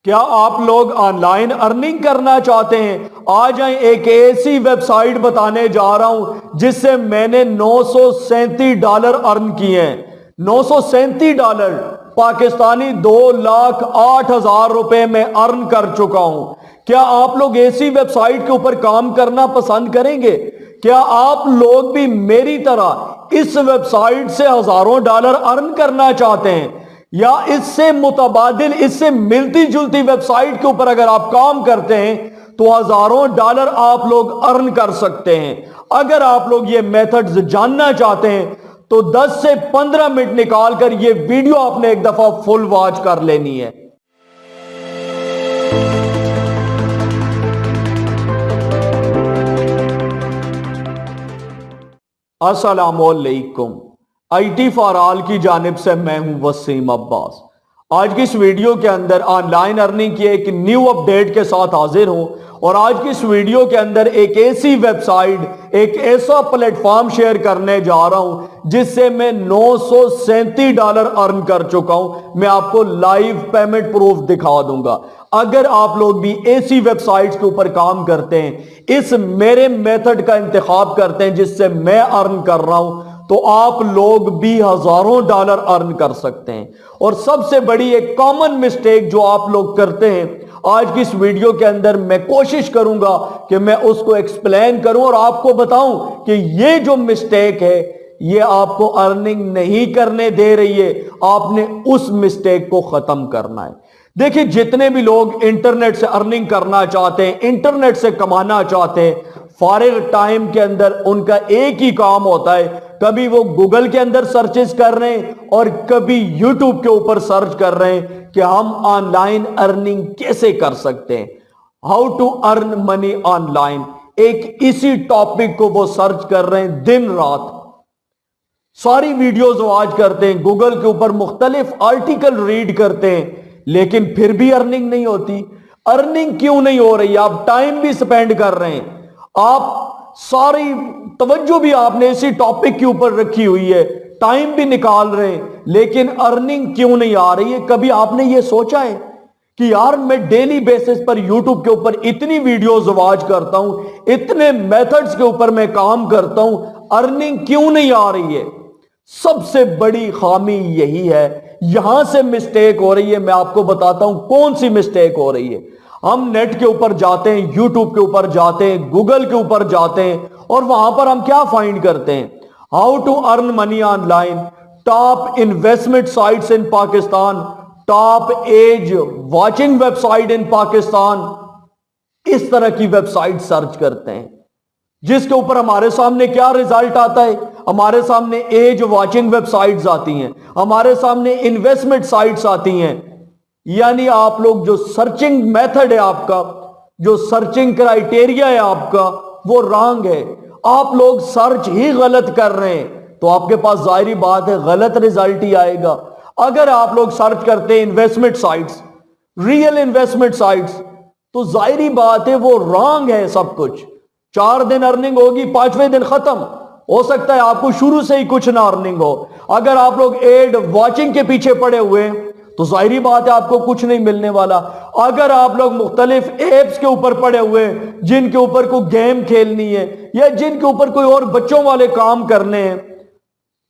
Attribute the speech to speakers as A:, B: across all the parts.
A: کیا آپ لوگ آن لائن ارننگ کرنا چاہتے ہیں؟ آ جائیں، ایک ایسی ویب سائٹ بتانے جا رہا ہوں جس سے میں نے $937 ارن کیے ہیں۔ $937 پاکستانی 2,08,000 روپے میں ارن کر چکا ہوں۔ کیا آپ لوگ ایسی ویب سائٹ کے اوپر کام کرنا پسند کریں گے؟ کیا آپ لوگ بھی میری طرح اس ویب سائٹ سے ہزاروں ڈالر ارن کرنا چاہتے ہیں، یا اس سے متبادل، اس سے ملتی جلتی ویب سائٹ کے اوپر اگر آپ کام کرتے ہیں تو ہزاروں ڈالر آپ لوگ ارن کر سکتے ہیں؟ اگر آپ لوگ یہ میتھڈز جاننا چاہتے ہیں تو 10 سے 15 منٹ نکال کر یہ ویڈیو آپ نے ایک دفعہ فل واچ کر لینی ہے۔ السلام علیکم، آئی ٹی فار آل کی جانب سے میں ہوں وسیم عباس۔ آج کی اس ویڈیو کے اندر آن لائن ارننگ کی ایک نیو اپ ڈیٹ کے ساتھ حاضر ہوں، اور آج کی اس ویڈیو کے اندر ایک ایسی ویب سائٹ، ایک ایسا پلیٹ فارم شیئر کرنے جا رہا ہوں جس سے میں $937 ارن کر چکا ہوں۔ میں آپ کو لائیو پیمنٹ پروف دکھا دوں گا۔ اگر آپ لوگ بھی ایسی ویب سائٹس کے اوپر کام کرتے ہیں، اس میرے میتھڈ کا انتخاب کرتے ہیں جس سے میں ارن کر رہا ہوں، تو آپ لوگ بھی ہزاروں ڈالر ارن کر سکتے ہیں۔ اور سب سے بڑی ایک کامن مسٹیک جو آپ لوگ کرتے ہیں، آج کی اس ویڈیو کے اندر میں کوشش کروں گا کہ میں اس کو ایکسپلین کروں اور آپ کو بتاؤں کہ یہ جو مسٹیک ہے یہ آپ کو ارننگ نہیں کرنے دے رہی ہے، آپ نے اس مسٹیک کو ختم کرنا ہے۔ دیکھیں، جتنے بھی لوگ انٹرنیٹ سے ارننگ کرنا چاہتے ہیں، انٹرنیٹ سے کمانا چاہتے ہیں، فارغ ٹائم کے اندر ان کا ایک ہی کام ہوتا ہے، کبھی وہ گوگل کے اندر سرچز کر رہے ہیں اور کبھی یوٹیوب کے اوپر سرچ کر رہے ہیں کہ ہم آن لائن ارننگ کیسے کر سکتے ہیں، how to earn money online. ایک اسی ٹاپک کو وہ سرچ کر رہے ہیں دن رات، ساری ویڈیوز واچ کرتے ہیں، گوگل کے اوپر مختلف آرٹیکل ریڈ کرتے ہیں، لیکن پھر بھی ارننگ نہیں ہوتی۔ ارننگ کیوں نہیں ہو رہی؟ آپ ٹائم بھی سپینڈ کر رہے ہیں، آپ ساری توجہ بھی آپ نے اسی ٹاپک کے اوپر رکھی ہوئی ہے، ٹائم بھی نکال رہے ہیں، لیکن ارننگ کیوں نہیں آ رہی ہے؟ کبھی آپ نے یہ سوچا ہے کہ یار میں ڈیلی بیسس پر یوٹیوب کے اوپر اتنی ویڈیوز واچ کرتا ہوں، اتنے میتھڈز کے اوپر میں کام کرتا ہوں، ارننگ کیوں نہیں آ رہی ہے؟ سب سے بڑی خامی یہی ہے، یہاں سے مسٹیک ہو رہی ہے۔ میں آپ کو بتاتا ہوں کون سی مسٹیک ہو رہی ہے۔ ہم نیٹ کے اوپر جاتے ہیں، یوٹیوب کے اوپر جاتے ہیں، گوگل کے اوپر جاتے ہیں، اور وہاں پر ہم کیا فائنڈ کرتے ہیں؟ How to earn money online, top investment sites in Pakistan, top age watching website in Pakistan, اس طرح کی ویب سائٹ سرچ کرتے ہیں، جس کے اوپر ہمارے سامنے کیا ریزلٹ آتا ہے؟ ہمارے سامنے ایج واچنگ ویب سائٹس آتی ہیں، ہمارے سامنے انویسٹمنٹ سائٹس آتی ہیں۔ یعنی آپ لوگ جو سرچنگ میتھڈ ہے آپ کا، جو سرچنگ کرائیٹیریا ہے آپ کا، وہ رانگ ہے۔ آپ لوگ سرچ ہی غلط کر رہے ہیں، تو آپ کے پاس ظاہری بات ہے غلط ریزلٹ ہی آئے گا۔ اگر آپ لوگ سرچ کرتے ہیں investment sites, real investment sites, تو ظاہری بات ہے وہ رانگ ہے سب کچھ۔ 4 دن ارننگ ہوگی، 5ویں دن ختم ہو سکتا ہے آپ کو شروع سے ہی کچھ نہ ارننگ ہو۔ اگر آپ لوگ ایڈ واچنگ کے پیچھے پڑے ہوئے ہیں تو ظاہری بات ہے آپ کو کچھ نہیں ملنے والا۔ اگر آپ لوگ مختلف ایپس کے اوپر پڑے ہوئے ہیں جن کے اوپر کوئی گیم کھیلنی ہے یا جن کے اوپر کوئی اور بچوں والے کام کرنے ہیں،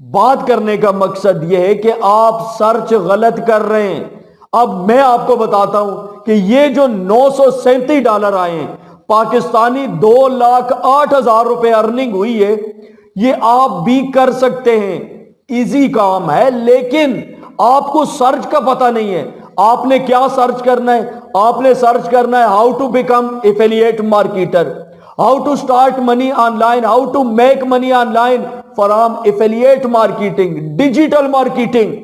A: بات کرنے کا مقصد یہ ہے کہ آپ سرچ غلط کر رہے ہیں۔ اب میں آپ کو بتاتا ہوں کہ یہ جو $937 آئے ہیں، پاکستانی 2,08,000 روپے ارننگ ہوئی ہے، یہ آپ بھی کر سکتے ہیں، ایزی کام ہے، لیکن آپ کو سرچ کا پتہ نہیں ہے۔ آپ نے کیا سرچ کرنا ہے؟ آپ نے سرچ کرنا ہے how to become affiliate marketer, how to start money online, how to make money online from affiliate marketing, digital marketing.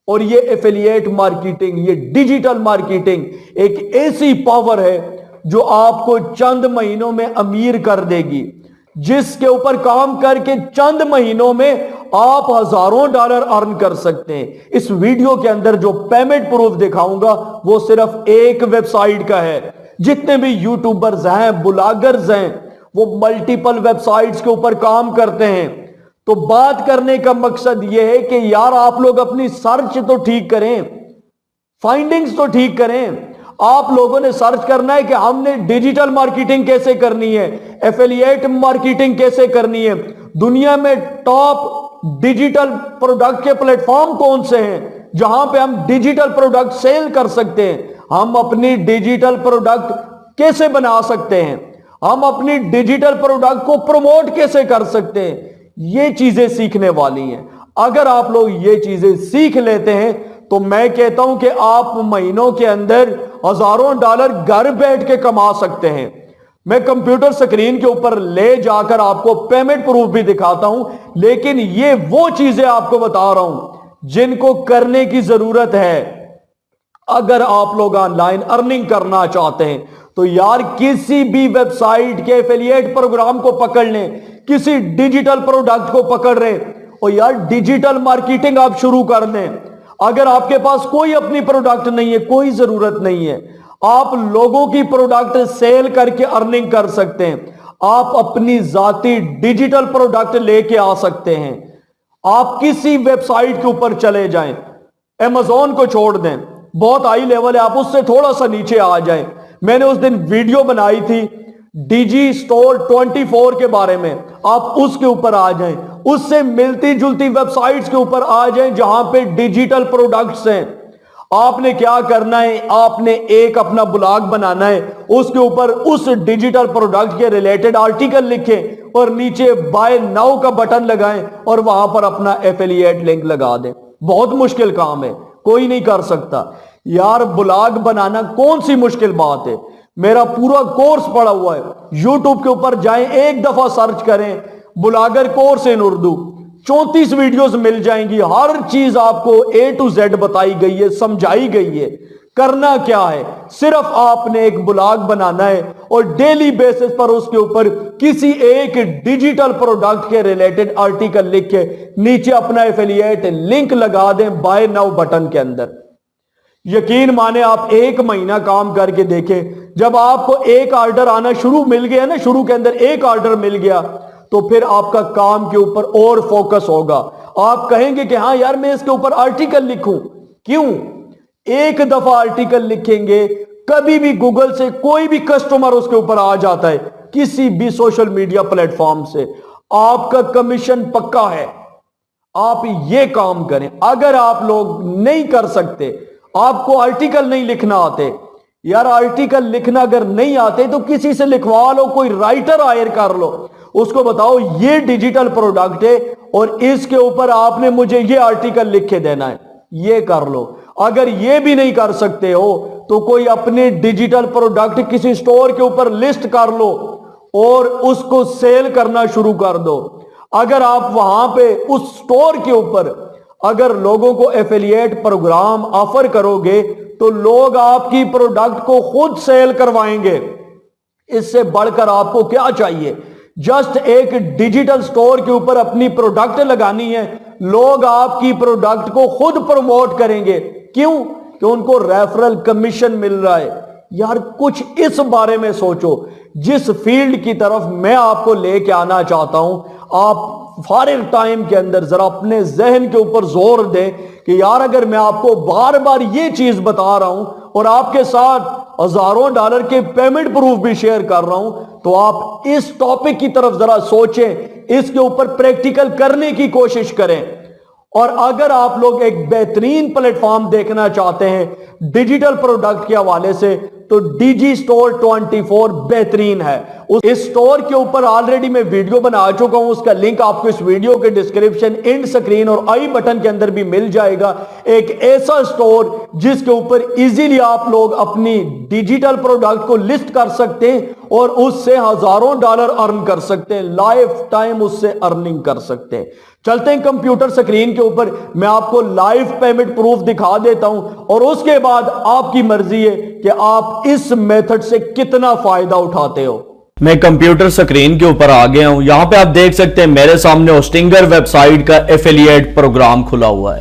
A: اور یہ ایفیلیٹ مارکیٹنگ، یہ ڈیجیٹل مارکیٹنگ ایک ایسی پاور ہے جو آپ کو چند مہینوں میں امیر کر دے گی، جس کے اوپر کام کر کے چند مہینوں میں آپ ہزاروں ڈالر ارن کر سکتے ہیں۔ اس ویڈیو کے اندر جو پیمنٹ پروف دکھاؤں گا وہ صرف ایک ویب سائٹ کا ہے۔ جتنے بھی یوٹیوبرز ہیں، بلاگرز ہیں، وہ ملٹیپل ویب سائٹس کے اوپر کام کرتے ہیں۔ تو بات کرنے کا مقصد یہ ہے کہ یار آپ لوگ اپنی سرچ تو ٹھیک کریں، فائنڈنگز تو ٹھیک کریں۔ آپ لوگوں نے سرچ کرنا ہے کہ ہم نے ڈیجیٹل مارکیٹنگ کیسے کرنی ہے، ایفیلیٹ مارکیٹنگ کیسے کرنی ہے، دنیا میں ٹاپ ڈیجیٹل پروڈکٹ کے پلیٹ فارم کون سے ہیں جہاں پہ ہم ڈیجیٹل پروڈکٹ سیل کر سکتے ہیں، ہم اپنی ڈیجیٹل پروڈکٹ کیسے بنا سکتے ہیں، ہم اپنی ڈیجیٹل پروڈکٹ کو پروموٹ کیسے کر سکتے ہیں، یہ چیزیں سیکھنے والی ہیں۔ اگر آپ لوگ یہ چیزیں سیکھ لیتے ہیں تو میں کہتا ہوں کہ آپ مہینوں کے اندر ہزاروں ڈالر گھر بیٹھ کے کما سکتے ہیں۔ میں کمپیوٹر سکرین کے اوپر لے جا کر آپ کو پیمنٹ پروف بھی دکھاتا ہوں، لیکن یہ وہ چیزیں آپ کو بتا رہا ہوں جن کو کرنے کی ضرورت ہے۔ اگر آپ لوگ آن لائن ارننگ کرنا چاہتے ہیں تو یار کسی بھی ویب سائٹ کے ایفیلیٹ پروگرام کو پکڑ لیں، کسی ڈیجیٹل پروڈکٹ کو پکڑ رہے اور یار ڈیجیٹل مارکیٹنگ آپ شروع کر دیں۔ اگر آپ کے پاس کوئی اپنی پروڈکٹ نہیں ہے، کوئی ضرورت نہیں ہے، آپ لوگوں کی پروڈکٹ سیل کر کے ارننگ کر سکتے ہیں۔ آپ اپنی ذاتی ڈیجیٹل پروڈکٹ لے کے آ سکتے ہیں۔ آپ کسی ویب سائٹ کے اوپر چلے جائیں، ایمیزون کو چھوڑ دیں، بہت ہائی لیول ہے، آپ اس سے تھوڑا سا نیچے آ جائیں۔ میں نے اس دن ویڈیو بنائی تھی ڈیجی سٹور 24 کے بارے میں، آپ اس کے اوپر آ جائیں، اس سے ملتی جلتی ویب سائٹس کے اوپر آ جائیں جہاں پہ ڈیجیٹل پروڈکٹس ہیں۔ آپ نے کیا کرنا ہے، آپ نے ایک اپنا بلاگ بنانا ہے، اس کے اوپر اس ڈیجیٹل پروڈکٹ کے ریلیٹڈ آرٹیکل لکھیں اور نیچے بائی ناؤ کا بٹن لگائیں اور وہاں پر اپنا ایفیلیٹ لنک لگا دیں۔ بہت مشکل کام ہے، کوئی نہیں کر سکتا یار۔ بلاگ بنانا کون سی مشکل بات ہے، میرا پورا کورس پڑا ہوا ہے، یوٹیوب کے اوپر جائیں، ایک دفعہ سرچ کریں بلاگر کورس ان اردو، 34 ویڈیوز مل جائیں گی، ہر چیز آپ کو A to Z بتائی گئی ہے، سمجھائی گئی ہے۔ کرنا کیا ہے، صرف آپ نے ایک بلاگ بنانا ہے اور ڈیلی بیسس پر اس کے اوپر کسی ایک ڈیجیٹل پروڈکٹ کے ریلیٹڈ آرٹیکل لکھ کے نیچے اپنا ایفیلیٹ لنک لگا دیں بائی ناؤ بٹن کے اندر۔ یقین مانے آپ ایک مہینہ کام کر کے دیکھیں، جب آپ کو ایک آرڈر آنا شروع مل گیا نا، شروع کے اندر ایک آرڈر مل گیا تو پھر آپ کا کام کے اوپر اور فوکس ہوگا۔ آپ کہیں گے کہ ہاں یار میں اس کے اوپر آرٹیکل لکھوں، کیوں؟ ایک دفعہ آرٹیکل لکھیں گے، کبھی بھی گوگل سے کوئی بھی کسٹمر اس کے اوپر آ جاتا ہے، کسی بھی سوشل میڈیا پلیٹ فارم سے، آپ کا کمیشن پکا ہے۔ آپ یہ کام کریں۔ اگر آپ لوگ نہیں کر سکتے، آپ کو آرٹیکل نہیں لکھنا آتے، یار آرٹیکل لکھنا اگر نہیں آتے تو کسی سے لکھوا لو، کوئی رائٹر ہائر کر لو، اس کو بتاؤ یہ ڈیجیٹل پروڈکٹ ہے اور اس کے اوپر آپ نے مجھے یہ آرٹیکل لکھ کے دینا ہے، یہ کر لو۔ اگر یہ بھی نہیں کر سکتے ہو تو کوئی اپنے ڈیجیٹل پروڈکٹ کسی سٹور کے اوپر لسٹ کر لو اور اس کو سیل کرنا شروع کر دو۔ اگر آپ وہاں پہ اس سٹور کے اوپر اگر لوگوں کو ایفیلیٹ پروگرام آفر کرو گے تو لوگ آپ کی پروڈکٹ کو خود سیل کروائیں گے۔ اس سے بڑھ کر آپ کو کیا چاہیے؟ جسٹ ایک ڈیجیٹل سٹور کے اوپر اپنی پروڈکٹ لگانی ہے، لوگ آپ کی پروڈکٹ کو خود پروموٹ کریں گے۔ کیوں؟ کہ ان کو ریفرل کمیشن مل رہا ہے۔ یار کچھ اس بارے میں سوچو، جس فیلڈ کی طرف میں آپ کو لے کے آنا چاہتا ہوں، آپ فارغ ٹائم کے اندر ذرا اپنے ذہن کے اوپر زور دیں کہ یار اگر میں آپ کو بار بار یہ چیز بتا رہا ہوں اور آپ کے ساتھ ہزاروں ڈالر کے پیمنٹ پروف بھی شیئر کر رہا ہوں تو آپ اس ٹاپک کی طرف ذرا سوچیں، اس کے اوپر پریکٹیکل کرنے کی کوشش کریں۔ اور اگر آپ لوگ ایک بہترین پلیٹ فارم دیکھنا چاہتے ہیں ڈیجیٹل پروڈکٹ کے حوالے سے تو ڈیجی سٹور 24 بہترین ہے۔ اس سٹور کے اوپر آلریڈی میں ویڈیو بنا چکا ہوں، اس کا لنک آپ کو اس ویڈیو کے ڈسکرپشن، اینڈ سکرین اور آئی بٹن کے اندر بھی مل جائے گا۔ ایک ایسا سٹور جس کے اوپر ایزیلی آپ لوگ اپنی ڈیجیٹل پروڈکٹ کو لسٹ کر سکتے ہیں اور اس سے ہزاروں ڈالر ارن کر سکتے ہیں، لائف ٹائم اس سے ارننگ کر سکتے ہیں۔ چلتے ہیں کمپیوٹر سکرین کے اوپر، میں آپ کو لائیو پیمنٹ پروف دکھا دیتا ہوں اور اس کے بعد آپ کی مرضی ہے کہ آپ اس میتھڈ سے کتنا فائدہ اٹھاتے ہو۔ میں کمپیوٹر سکرین کے اوپر آ گیا ہوں، یہاں پہ آپ دیکھ سکتے ہیں میرے سامنے ہوسٹنگر ویب سائٹ کا ایفیلیٹ پروگرام کھلا ہوا ہے۔